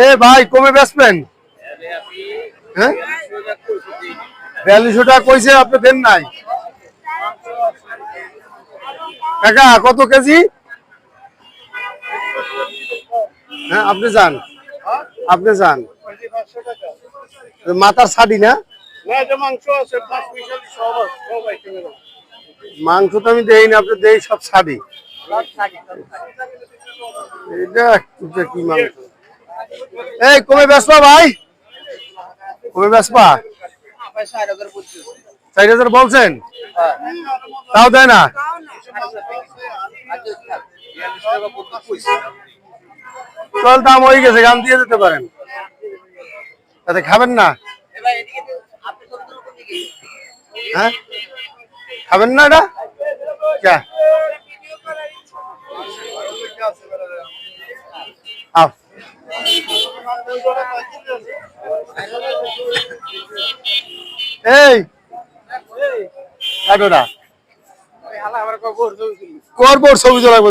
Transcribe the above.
এ ভাই কমে বেচবেন? হ্যাঁ 4200 টাকা কইছে, আপনি দেন নাই। কাকা কত কেজি? হ্যাঁ আপনি যান, আপনি যান। মাথার ছাড়ি না? মাংস তো আমি দেই না, আপনি দেই সব ছাড়ি। এটা কি মাংস? এই কমে বেচবা ভাই, কমে বেচবা? 4000 বলছেন, তাও দেয় না? চল দাম হয়ে গেছে, গান দিয়ে যেতে পারেন। তাতে খাবেন না? হ্যাঁ খাবেন না এটা? ক্যা আও এই কাটোটা করবো ছবি তোলা।